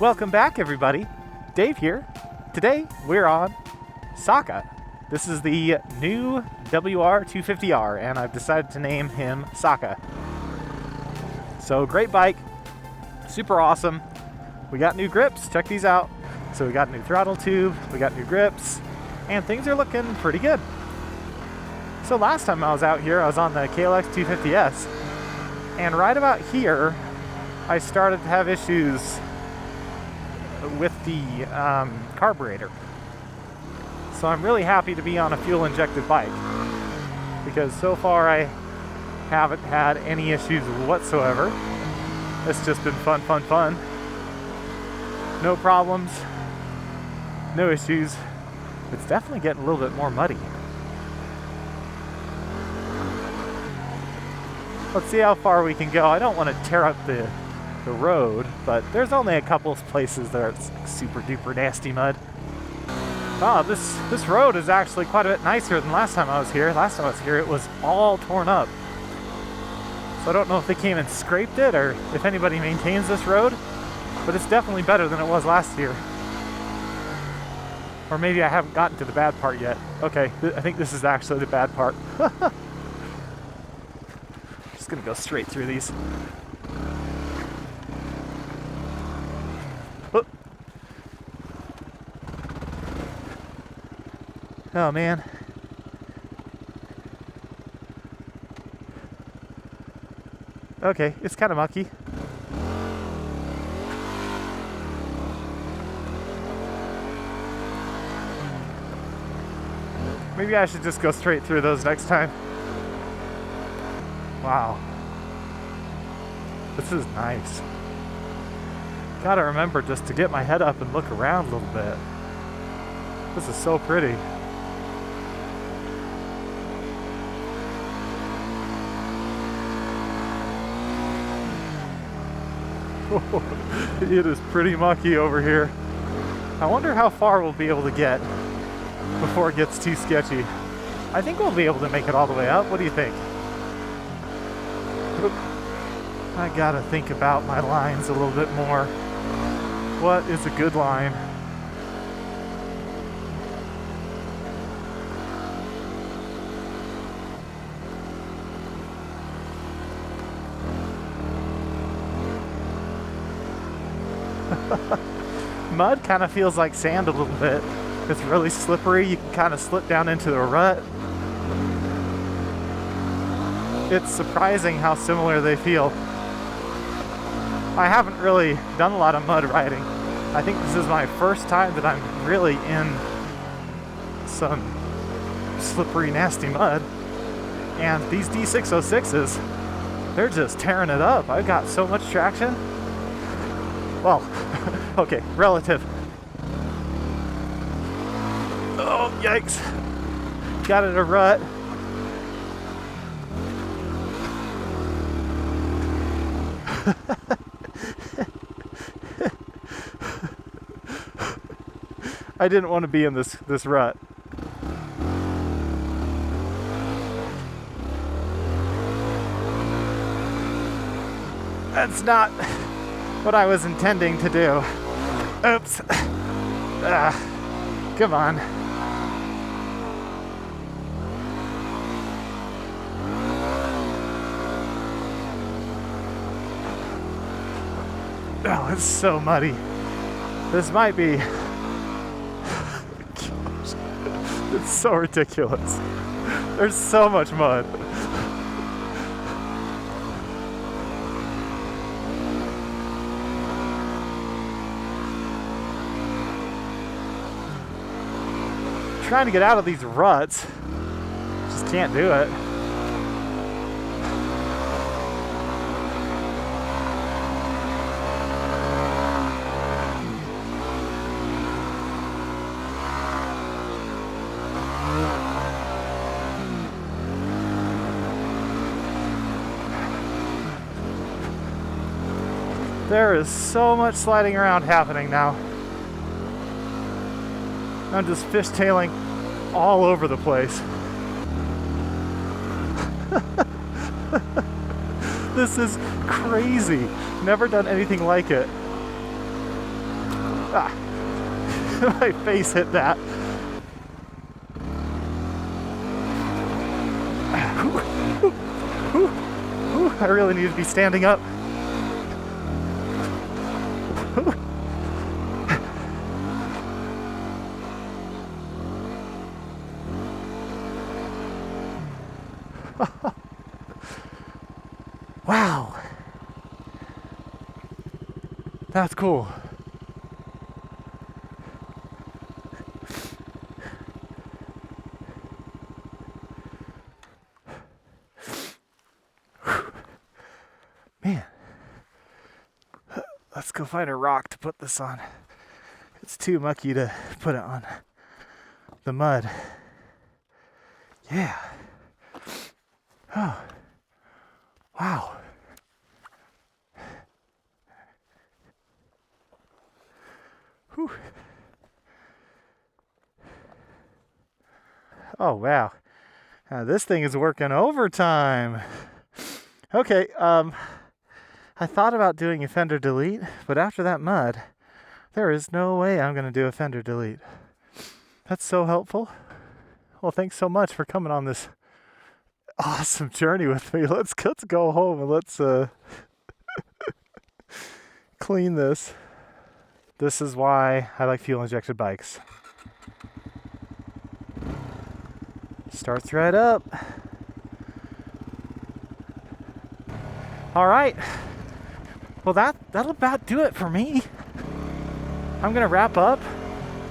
Welcome back, everybody. Dave here. Today we're on Saka. This is the new WR250R, and I've decided to name him Saka. So great bike, super awesome. We got new grips, check these out. So we got a new throttle tube, we got new grips, and things are looking pretty good. So last time I was out here, I was on the KLX 250S, and right about here, I started to have issues with the carburetor. So I'm really happy to be on a fuel-injected bike, because so far I haven't had any issues whatsoever. It's just been fun. No problems, no issues. It's definitely getting a little bit more muddy. Let's see how far we can go. I don't want to tear up the road, but there's only a couple of places that are super duper nasty mud. Oh, this road is actually quite a bit nicer than last time I was here. Last time I was here, it was all torn up. So I don't know if they came and scraped it or if anybody maintains this road, but it's definitely better than it was last year. Or maybe I haven't gotten to the bad part yet. Okay, I think this is actually the bad part. Just gonna go straight through these. Whoop. Oh man. Okay, it's kind of mucky. Maybe I should just go straight through those next time. Wow. This is nice. Gotta remember just to get my head up and look around a little bit. This is so pretty. It is pretty mucky over here. I wonder how far we'll be able to get before it gets too sketchy. I think we'll be able to make it all the way up. What do you think? I gotta think about my lines a little bit more. What is a good line? Mud kind of feels like sand a little bit. It's really slippery. You can kind of slip down into the rut. It's surprising how similar they feel. I haven't really done a lot of mud riding. I think this is my first time that I'm really in some slippery, nasty mud. And these D606s, they're just tearing it up. I've got so much traction. Well, okay, relative. Oh, yikes. Got it a rut. I didn't want to be in this rut. That's not what I was intending to do. Oops. Come on. Oh, it's so muddy. This might be... Gosh, it's so ridiculous. There's so much mud. Trying to get out of these ruts. Just can't do it. There is so much sliding around happening now. I'm just fishtailing all over the place. This is crazy. Never done anything like it. Ah, my face hit that. I really need to be standing up. Wow. That's cool. Man. Let's go find a rock to put this on. It's too mucky to put it on the mud. Yeah. Oh. Wow. Whew. Oh, wow. Now this thing is working overtime. Okay, I thought about doing a fender delete, but after that mud, there is no way I'm going to do a fender delete. That's so helpful. Well, thanks so much for coming on this awesome journey with me. Let's go home and let's clean this. This is why I like fuel injected bikes. Starts right up. All right. Well, that'll about do it for me. I'm gonna wrap up.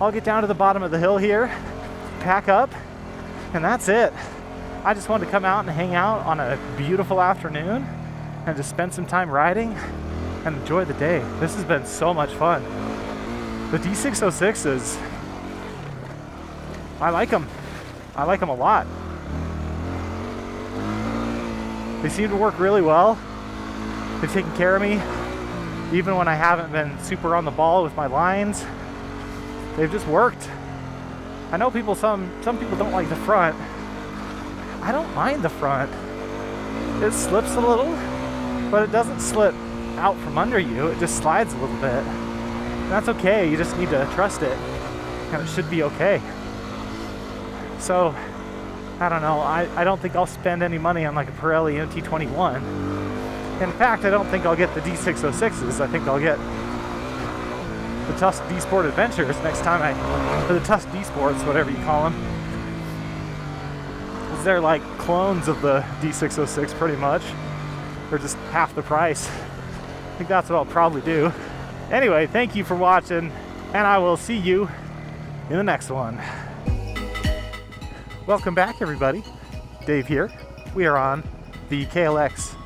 I'll get down to the bottom of the hill here, pack up, and that's it. I just wanted to come out and hang out on a beautiful afternoon and just spend some time riding and enjoy the day. This has been so much fun. The D606s, I like them. I like them a lot. They seem to work really well. They've taken care of me, even when I haven't been super on the ball with my lines. They've just worked. I know some people don't like the front. I don't mind the front. It slips a little, but it doesn't slip out from under you. It just slides a little bit. And that's okay. You just need to trust it, and it should be okay. So, I don't know. I don't think I'll spend any money on like a Pirelli MT21. In fact, I don't think I'll get the D606s. I think I'll get the Tusk D-Sport Adventures next time or the Tusk D-Sports, whatever you call them. They're like clones of the D606 pretty much. They're just half the price. I think that's what I'll probably do. Anyway, thank you for watching, and I will see you in the next one. Welcome back, everybody. Dave here. We are on the KLX.